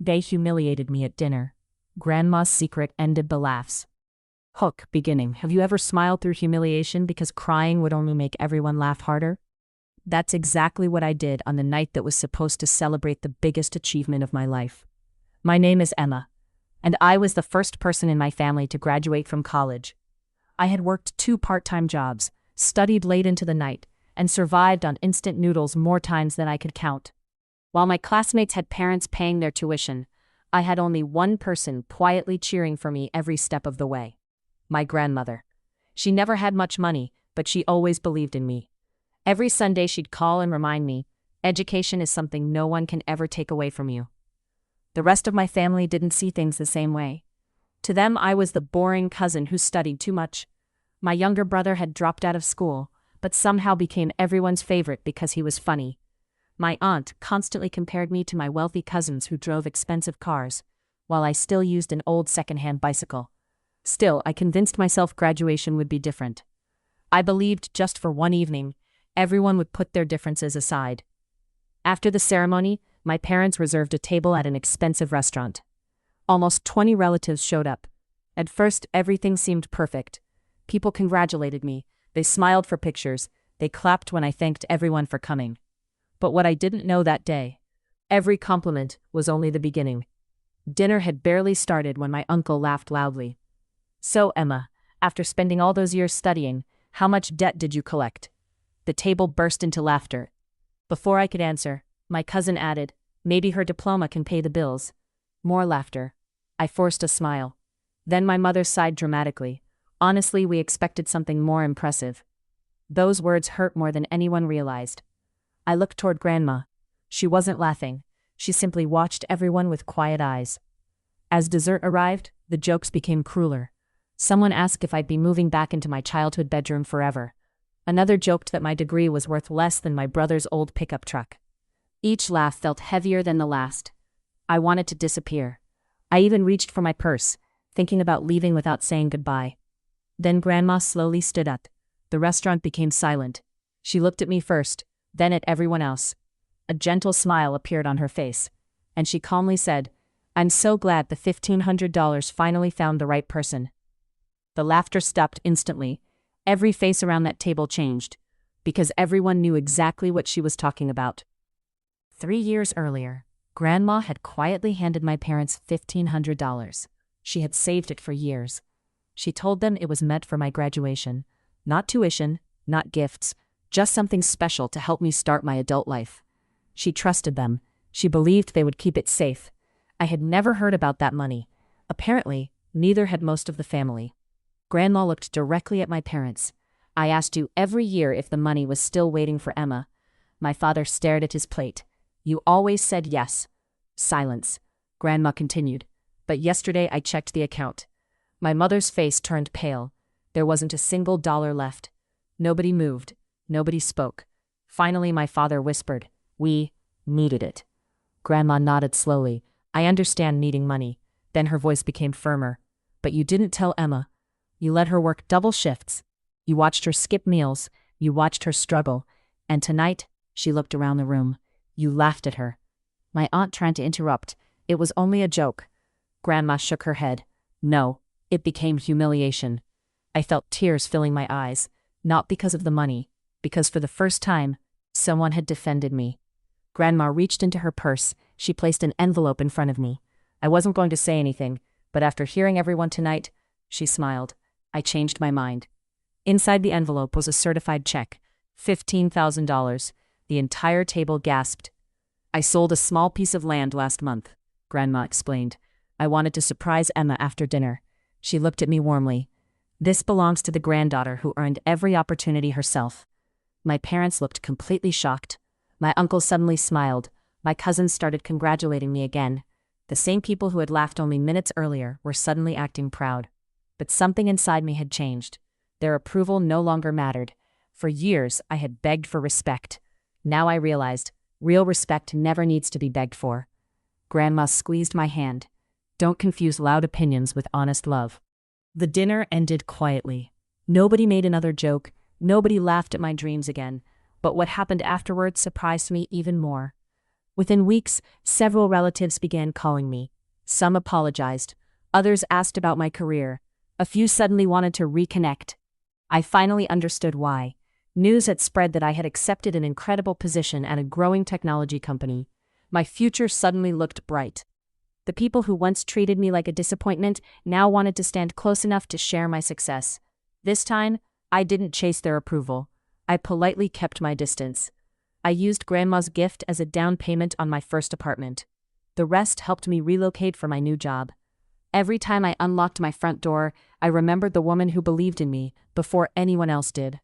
They humiliated me at dinner. Grandma's secret ended the laughs. Hook, beginning. Have you ever smiled through humiliation because crying would only make everyone laugh harder? That's exactly what I did on the night that was supposed to celebrate the biggest achievement of my life. My name is Emma, and I was the first person in my family to graduate from college. I had worked 2 part-time jobs, studied late into the night, and survived on instant noodles more times than I could count. While my classmates had parents paying their tuition, I had only one person quietly cheering for me every step of the way. My grandmother. She never had much money, but she always believed in me. Every Sunday she'd call and remind me, education is something no one can ever take away from you. The rest of my family didn't see things the same way. To them, I was the boring cousin who studied too much. My younger brother had dropped out of school, but somehow became everyone's favorite because he was funny. My aunt constantly compared me to my wealthy cousins who drove expensive cars, while I still used an old second-hand bicycle. Still, I convinced myself graduation would be different. I believed just for one evening, everyone would put their differences aside. After the ceremony, my parents reserved a table at an expensive restaurant. Almost 20 relatives showed up. At first, everything seemed perfect. People congratulated me, they smiled for pictures, they clapped when I thanked everyone for coming. But what I didn't know that day, every compliment was only the beginning. Dinner had barely started when my uncle laughed loudly. "So, Emma, after spending all those years studying, how much debt did you collect?" The table burst into laughter. Before I could answer, my cousin added, "Maybe her diploma can pay the bills." More laughter. I forced a smile. Then my mother sighed dramatically. Honestly, we expected something more impressive. Those words hurt more than anyone realized. I looked toward Grandma. She wasn't laughing. She simply watched everyone with quiet eyes. As dessert arrived, the jokes became crueler. Someone asked if I'd be moving back into my childhood bedroom forever. Another joked that my degree was worth less than my brother's old pickup truck. Each laugh felt heavier than the last. I wanted to disappear. I even reached for my purse, thinking about leaving without saying goodbye. Then Grandma slowly stood up. The restaurant became silent. She looked at me first, then at everyone else. A gentle smile appeared on her face, and she calmly said, "I'm so glad the $1,500 finally found the right person." The laughter stopped instantly. Every face around that table changed, because everyone knew exactly what she was talking about. 3 years earlier, Grandma had quietly handed my parents $1,500. She had saved it for years. She told them it was meant for my graduation. Not tuition, not gifts, just something special to help me start my adult life. She trusted them. She believed they would keep it safe. I had never heard about that money. Apparently, neither had most of the family. Grandma looked directly at my parents. "I asked you every year if the money was still waiting for Emma." My father stared at his plate. "You always said yes." Silence. Grandma continued. "But yesterday I checked the account." My mother's face turned pale. There wasn't a single dollar left. Nobody moved. Nobody spoke. Finally, my father whispered, "We needed it." Grandma nodded slowly. "I understand needing money." Then her voice became firmer. "But you didn't tell Emma. You let her work double shifts. You watched her skip meals. You watched her struggle. And tonight," she looked around the room, "you laughed at her." My aunt tried to interrupt. "It was only a joke." Grandma shook her head. "No, it became humiliation." I felt tears filling my eyes, not because of the money, because for the first time, someone had defended me. Grandma reached into her purse. She placed an envelope in front of me. I wasn't going to say anything, but after hearing everyone tonight, she smiled. I changed my mind. Inside the envelope was a certified check, $15,000. The entire table gasped. "I sold a small piece of land last month," Grandma explained. "I wanted to surprise Emma after dinner." She looked at me warmly. "This belongs to the granddaughter who earned every opportunity herself." My parents looked completely shocked. My uncle suddenly smiled. My cousins started congratulating me again. The same people who had laughed only minutes earlier were suddenly acting proud. But something inside me had changed. Their approval no longer mattered. For years, I had begged for respect. Now I realized, real respect never needs to be begged for. Grandma squeezed my hand. "Don't confuse loud opinions with honest love." The dinner ended quietly. Nobody made another joke. Nobody laughed at my dreams again. But what happened afterwards surprised me even more. Within weeks, several relatives began calling me. Some apologized. Others asked about my career. A few suddenly wanted to reconnect. I finally understood why. News had spread that I had accepted an incredible position at a growing technology company. My future suddenly looked bright. The people who once treated me like a disappointment now wanted to stand close enough to share my success. This time, I didn't chase their approval. I politely kept my distance. I used Grandma's gift as a down payment on my first apartment. The rest helped me relocate for my new job. Every time I unlocked my front door, I remembered the woman who believed in me before anyone else did.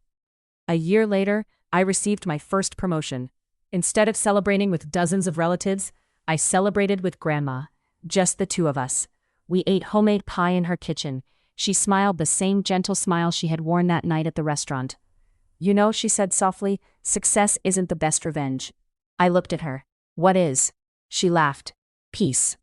A year later, I received my first promotion. Instead of celebrating with dozens of relatives, I celebrated with Grandma. Just the two of us. We ate homemade pie in her kitchen. She smiled the same gentle smile she had worn that night at the restaurant. "You know," she said softly, "success isn't the best revenge." I looked at her. "What is?" She laughed. "Peace."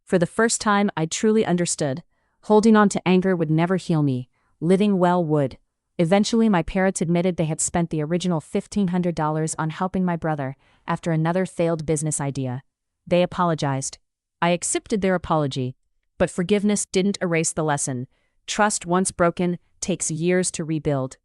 For the first time, I truly understood. Holding on to anger would never heal me. Living well would. Eventually, my parents admitted they had spent the original $1,500 on helping my brother after another failed business idea. They apologized. I accepted their apology, but forgiveness didn't erase the lesson. Trust once broken takes years to rebuild.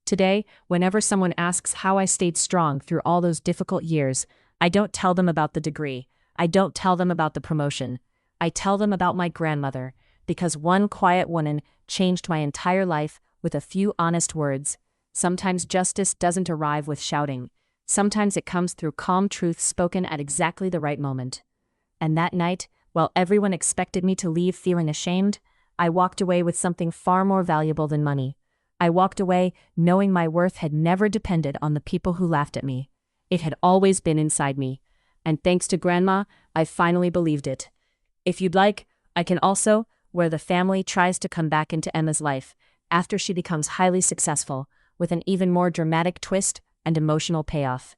Today, whenever someone asks how I stayed strong through all those difficult years, I don't tell them about the degree. I don't tell them about the promotion. I tell them about my grandmother, because one quiet woman changed my entire life with a few honest words. Sometimes justice doesn't arrive with shouting. Sometimes it comes through calm truth spoken at exactly the right moment. And that night, while everyone expected me to leave feeling ashamed, I walked away with something far more valuable than money. I walked away knowing my worth had never depended on the people who laughed at me. It had always been inside me. And thanks to Grandma, I finally believed it. If you'd like, I can also, where the family tries to come back into Emma's life after she becomes highly successful, with an even more dramatic twist and emotional payoff.